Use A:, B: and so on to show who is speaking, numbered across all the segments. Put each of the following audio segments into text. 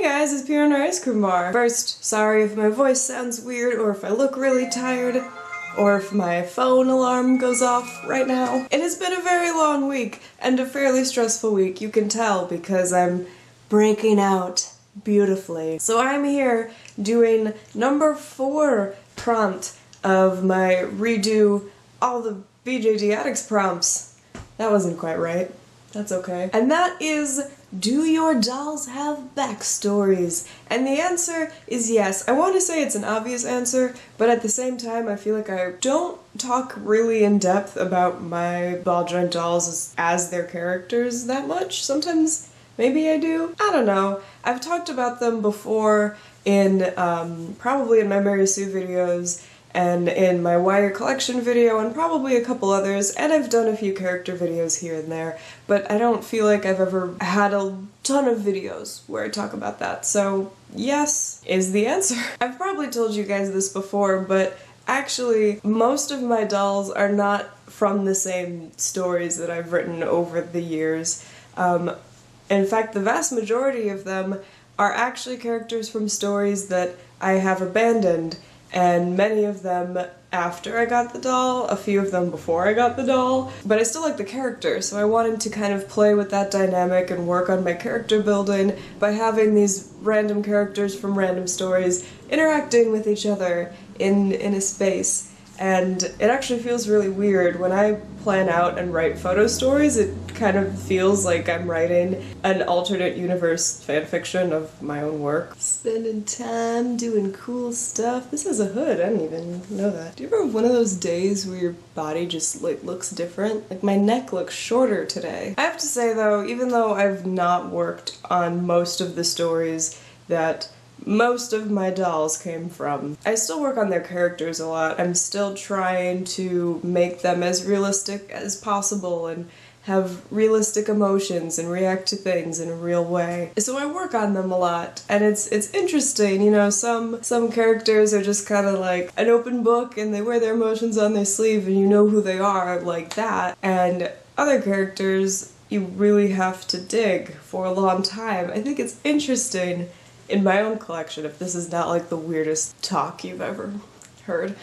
A: guys, it's Peanut Ice Cream Bar. First, sorry if my voice sounds weird or if I look really tired or if my phone alarm goes off right now. It has been a very long week and a fairly stressful week, you can tell, because I'm breaking out beautifully. So I'm here doing number 4 prompt of my redo all the BJD Addicts prompts. That wasn't quite right. That's okay. And that is, do your dolls have backstories? And the answer is yes. I want to say it's an obvious answer, but at the same time I feel like I don't talk really in depth about my ball joint dolls as their characters that much. Sometimes maybe I do. I don't know. I've talked about them before in probably in my Mary Sue videos and in my Wire Collection video and probably a couple others, and I've done a few character videos here and there, but I don't feel like I've ever had a ton of videos where I talk about that, so yes is the answer. I've probably told you guys this before, but actually most of my dolls are not from the same stories that I've written over the years. In fact, the vast majority of them are actually characters from stories that I have abandoned, and many of them after I got the doll, a few of them before I got the doll, but I still like the character, so I wanted to kind of play with that dynamic and work on my character building by having these random characters from random stories interacting with each other in a space. And it actually feels really weird. When I plan out and write photo stories, it kind of feels like I'm writing an alternate universe fanfiction of my own work. Spending time doing cool stuff. This has a hood, I didn't even know that. Do you ever have one of those days where your body just like looks different? Like my neck looks shorter today. I have to say though, even though I've not worked on most of the stories that most of my dolls came from, I still work on their characters a lot. I'm still trying to make them as realistic as possible and have realistic emotions and react to things in a real way. So I work on them a lot, and it's interesting, you know, some characters are just kind of like an open book and they wear their emotions on their sleeve and you know who they are like that, and other characters you really have to dig for a long time. I think it's interesting in my own collection, if this is not like the weirdest talk you've ever heard.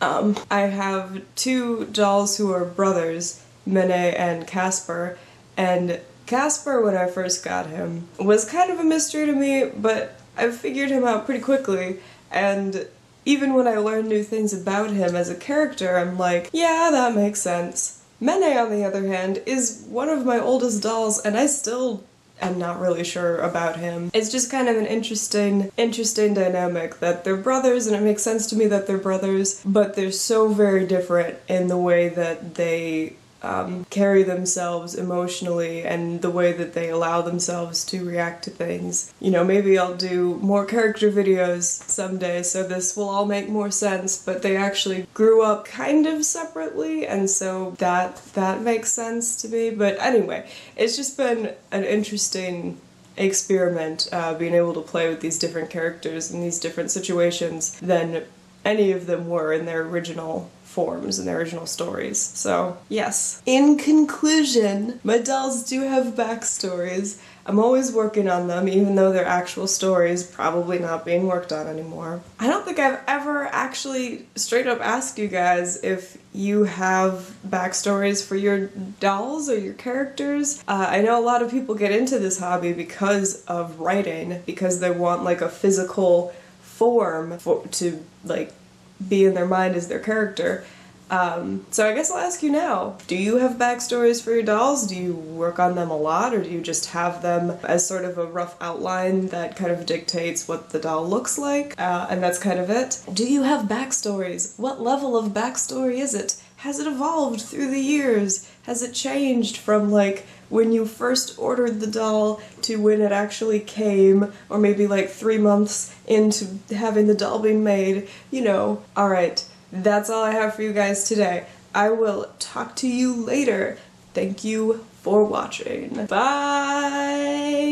A: I have 2 dolls who are brothers, Mene and Casper, and Casper, when I first got him, was kind of a mystery to me, but I figured him out pretty quickly, and even when I learned new things about him as a character, I'm like, yeah, that makes sense. Mene, on the other hand, is one of my oldest dolls, and I still I'm not really sure about him. It's just kind of an interesting dynamic that they're brothers, and it makes sense to me that they're brothers, but they're so very different in the way that they carry themselves emotionally and the way that they allow themselves to react to things. You know, maybe I'll do more character videos someday, so this will all make more sense, but they actually grew up kind of separately, and so that makes sense to me. But anyway, it's just been an interesting experiment, being able to play with these different characters in these different situations than any of them were in their original forms and their original stories. So yes. In conclusion, my dolls do have backstories. I'm always working on them, even though they're actual stories, probably not being worked on anymore. I don't think I've ever actually straight up asked you guys if you have backstories for your dolls or your characters. I know a lot of people get into this hobby because of writing, because they want like a physical form to like be in their mind as their character. So I guess I'll ask you now, do you have backstories for your dolls? Do you work on them a lot, or do you just have them as sort of a rough outline that kind of dictates what the doll looks like, and that's kind of it? Do you have backstories? What level of backstory is it? Has it evolved through the years? Has it changed from like when you first ordered the doll to when it actually came, or maybe like 3 months into having the doll being made? You know, alright, that's all I have for you guys today. I will talk to you later. Thank you for watching. Bye!